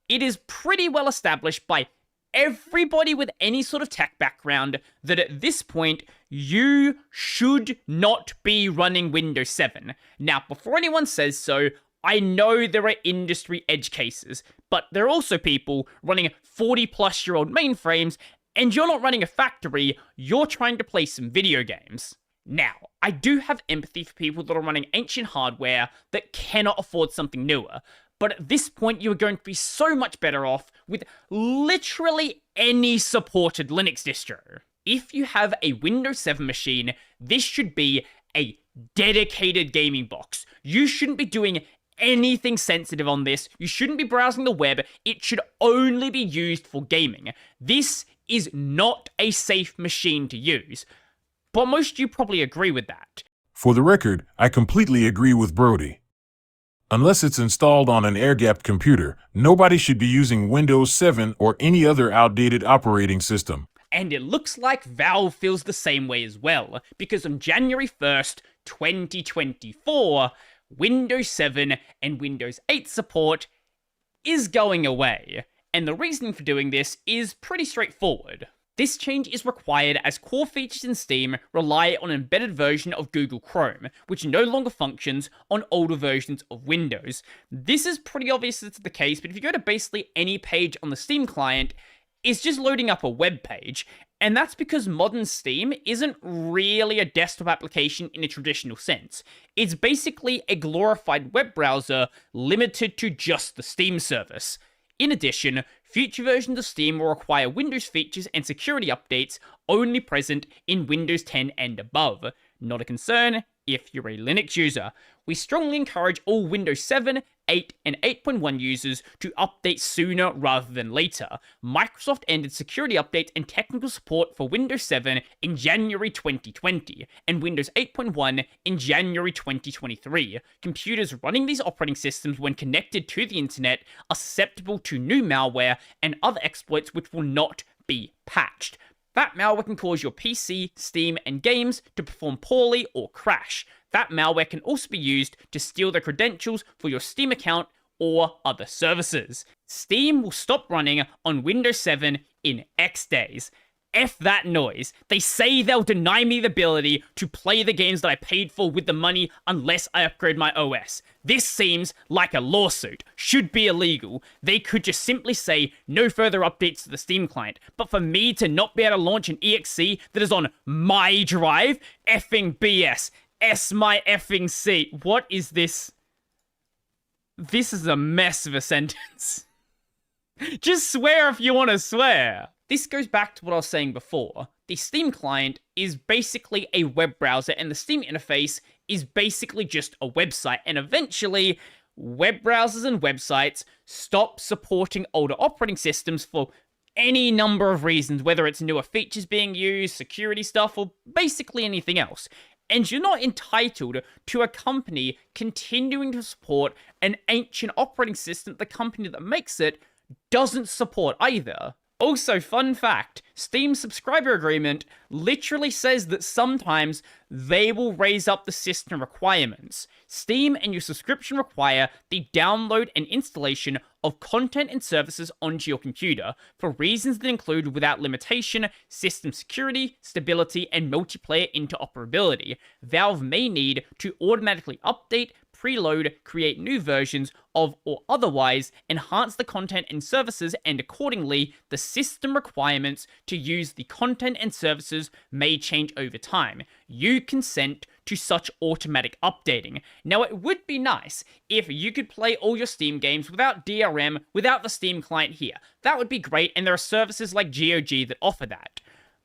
It is pretty well established by everybody with any sort of tech background that at this point, you should not be running Windows 7. Now, before anyone says so, I know there are industry edge cases, but there are also people running 40-plus-year-old mainframes, and you're not running a factory, you're trying to play some video games. Now, I do have empathy for people that are running ancient hardware that cannot afford something newer, but at this point, you are going to be so much better off with literally any supported Linux distro. If you have a Windows 7 machine, this should be a dedicated gaming box. You shouldn't be doing anything sensitive on this. You shouldn't be browsing the web. It should only be used for gaming. This is not a safe machine to use. But most of you probably agree with that. For the record, I completely agree with Brodie. Unless it's installed on an air-gapped computer, nobody should be using Windows 7 or any other outdated operating system. And it looks like Valve feels the same way as well, because on January 1st, 2024, Windows 7 and Windows 8 support is going away. And the reasoning for doing this is pretty straightforward. This change is required as core features in Steam rely on an embedded version of Google Chrome, which no longer functions on older versions of Windows. This is pretty obvious that's the case, but if you go to basically any page on the Steam client, it's just loading up a web page, and that's because modern Steam isn't really a desktop application in a traditional sense. It's basically a glorified web browser limited to just the Steam service. In addition, future versions of Steam will require Windows features and security updates only present in Windows 10 and above. Not a concern if you're a Linux user. We strongly encourage all Windows 7, 8, and 8.1 users to update sooner rather than later. Microsoft ended security updates and technical support for Windows 7 in January 2020, and Windows 8.1 in January 2023. Computers running these operating systems when connected to the internet are susceptible to new malware and other exploits which will not be patched. That malware can cause your PC, Steam, and games to perform poorly or crash. That malware can also be used to steal the credentials for your Steam account or other services. Steam will stop running on Windows 7 in X days. F that noise. They say they'll deny me the ability to play the games that I paid for with the money unless I upgrade my OS. This seems like a lawsuit. Should be illegal. They could just simply say no further updates to the Steam client. But for me to not be able to launch an exe that is on my drive? Effing BS. S my effing C. What is this? This is a mess of a sentence. Just swear if you want to swear. This goes back to what I was saying before. The Steam client is basically a web browser, and the Steam interface is basically just a website. And eventually, web browsers and websites stop supporting older operating systems for any number of reasons, whether it's newer features being used, security stuff, or basically anything else. And you're not entitled to a company continuing to support an ancient operating system the company that makes it doesn't support either. Also, fun fact, Steam's subscriber agreement literally says that sometimes they will raise up the system requirements. Steam and your subscription require the download and installation of content and services onto your computer for reasons that include, without limitation, system security, stability, and multiplayer interoperability. Valve may need to automatically update, preload, create new versions of, or otherwise enhance the content and services, and accordingly, the system requirements to use the content and services may change over time. You consent to such automatic updating. Now, it would be nice if you could play all your Steam games without DRM, without the Steam client here. That would be great, and there are services like GOG that offer that.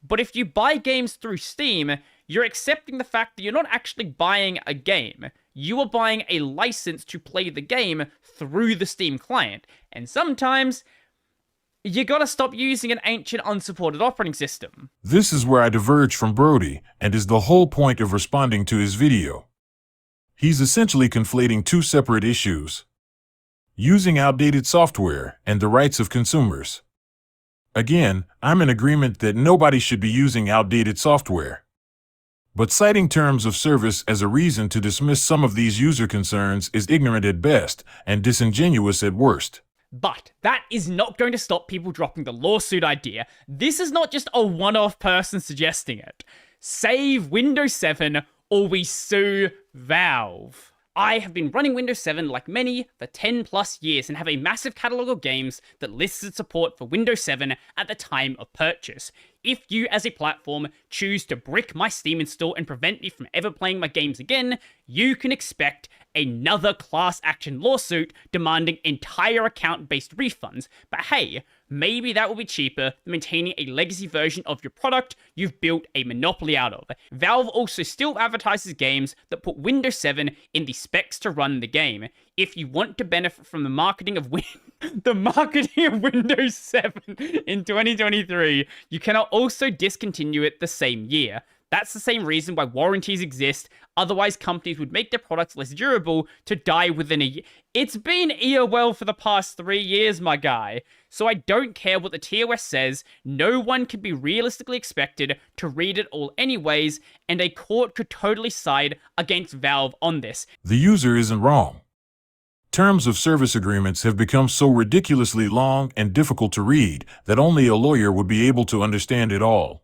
But if you buy games through Steam, you're accepting the fact that you're not actually buying a game. You are buying a license to play the game through the Steam client. And sometimes, you gotta stop using an ancient unsupported operating system. This is where I diverge from Brodie, and is the whole point of responding to his video. He's essentially conflating two separate issues: using outdated software and the rights of consumers. Again, I'm in agreement that nobody should be using outdated software. But citing terms of service as a reason to dismiss some of these user concerns is ignorant at best and disingenuous at worst. But that is not going to stop people dropping the lawsuit idea. This is not just a one-off person suggesting it. Save Windows 7 or we sue Valve. I have been running Windows 7 like many for 10 plus years and have a massive catalogue of games that listed support for Windows 7 at the time of purchase. If you as a platform choose to brick my Steam install and prevent me from ever playing my games again, you can expect another class action lawsuit demanding entire account-based refunds. But hey, maybe that will be cheaper than maintaining a legacy version of your product you've built a monopoly out of. Valve also still advertises games that put Windows 7 in the specs to run the game. If you want to benefit from the marketing of Windows 7 in 2023, you cannot also discontinue it the same year. That's the same reason why warranties exist. Otherwise, companies would make their products less durable to die within a year. It's been EOL for the past 3 years, my guy. So I don't care what the TOS says. No one can be realistically expected to read it all anyways, and a court could totally side against Valve on this. The user isn't wrong. Terms of service agreements have become so ridiculously long and difficult to read that only a lawyer would be able to understand it all.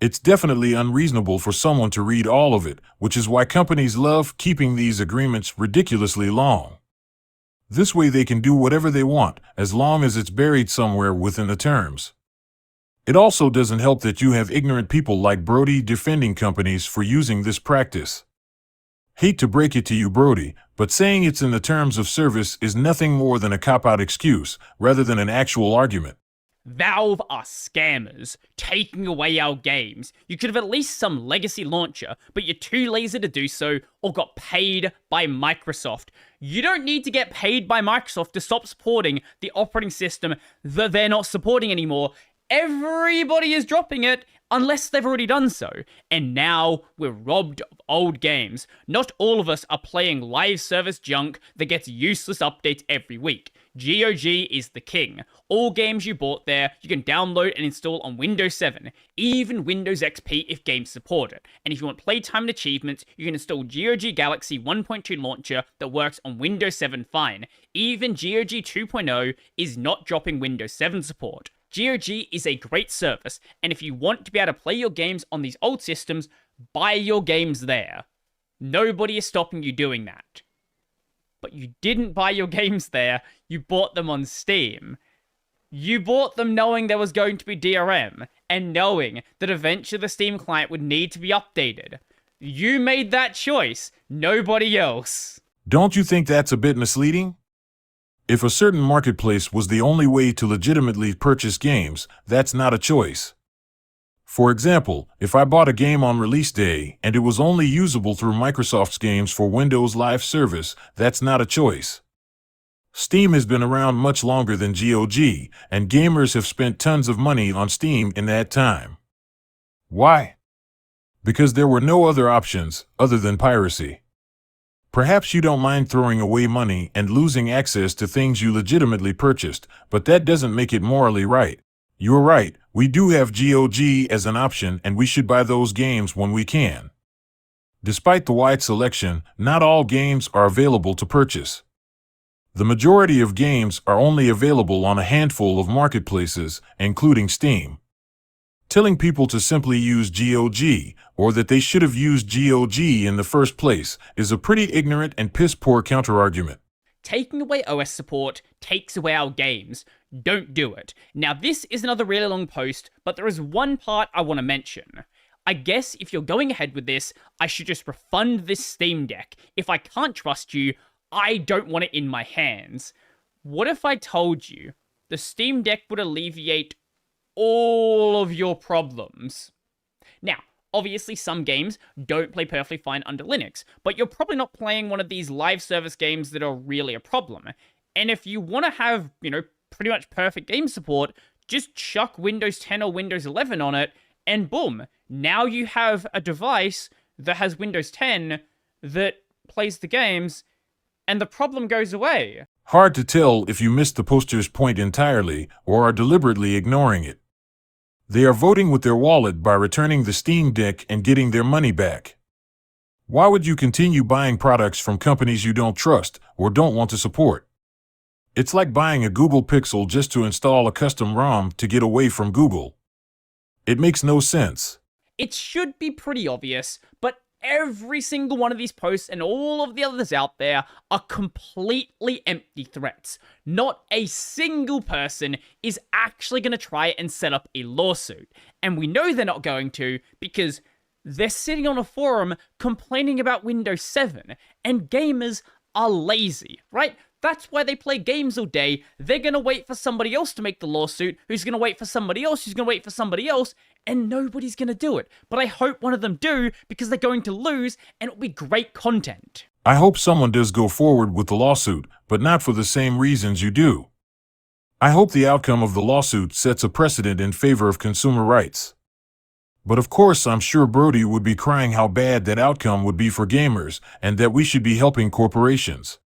It's definitely unreasonable for someone to read all of it, which is why companies love keeping these agreements ridiculously long. This way they can do whatever they want, as long as it's buried somewhere within the terms. It also doesn't help that you have ignorant people like Brodie defending companies for using this practice. Hate to break it to you, Brodie, but saying it's in the terms of service is nothing more than a cop-out excuse, rather than an actual argument. Valve are scammers, taking away our games. You could have at least some legacy launcher, but you're too lazy to do so or got paid by Microsoft. You don't need to get paid by Microsoft to stop supporting the operating system that they're not supporting anymore. Everybody is dropping it unless they've already done so. And now we're robbed of old games. Not all of us are playing live service junk that gets useless updates every week. GOG is the king. All games you bought there, you can download and install on Windows 7, even Windows XP if games support it. And if you want playtime and achievements, you can install GOG Galaxy 1.2 launcher that works on Windows 7 fine. Even GOG 2.0 is not dropping Windows 7 support. GOG is a great service, and if you want to be able to play your games on these old systems, buy your games there. Nobody is stopping you doing that. But you didn't buy your games there, you bought them on Steam. You bought them knowing there was going to be DRM, and knowing that eventually the Steam client would need to be updated. You made that choice, nobody else. Don't you think that's a bit misleading? If a certain marketplace was the only way to legitimately purchase games, that's not a choice. For example, if I bought a game on release day and it was only usable through Microsoft's games for Windows Live Service, that's not a choice. Steam has been around much longer than GOG, and gamers have spent tons of money on Steam in that time. Why? Because there were no other options other than piracy. Perhaps you don't mind throwing away money and losing access to things you legitimately purchased, but that doesn't make it morally right. You're right, we do have GOG as an option and we should buy those games when we can. Despite the wide selection, not all games are available to purchase. The majority of games are only available on a handful of marketplaces, including Steam. Telling people to simply use GOG, or that they should have used GOG in the first place, is a pretty ignorant and piss-poor counterargument. Taking away OS support takes away our games. Don't do it. Now, this is another really long post, but there is one part I want to mention. I guess if you're going ahead with this, I should just refund this Steam Deck. If I can't trust you, I don't want it in my hands. What if I told you the Steam Deck would alleviate all of your problems? Now, obviously some games don't play perfectly fine under Linux, but you're probably not playing one of these live service games that are really a problem. And if you want to have, pretty much perfect game support, just chuck Windows 10 or Windows 11 on it, and boom, now you have a device that has Windows 10 that plays the games, and the problem goes away. Hard to tell if you missed the poster's point entirely or are deliberately ignoring it. They are voting with their wallet by returning the Steam Deck and getting their money back. Why would you continue buying products from companies you don't trust or don't want to support? It's like buying a Google Pixel just to install a custom ROM to get away from Google. It makes no sense. It should be pretty obvious, but every single one of these posts and all of the others out there are completely empty threats. Not a single person is actually going to try and set up a lawsuit. And we know they're not going to because they're sitting on a forum complaining about Windows 7, and gamers are lazy, right? That's why they play games all day. They're going to wait for somebody else to make the lawsuit, who's going to wait for somebody else, who's going to wait for somebody else, and nobody's going to do it. But I hope one of them do, because they're going to lose, and it'll be great content. I hope someone does go forward with the lawsuit, but not for the same reasons you do. I hope the outcome of the lawsuit sets a precedent in favor of consumer rights. But of course, I'm sure Brodie would be crying how bad that outcome would be for gamers and that we should be helping corporations.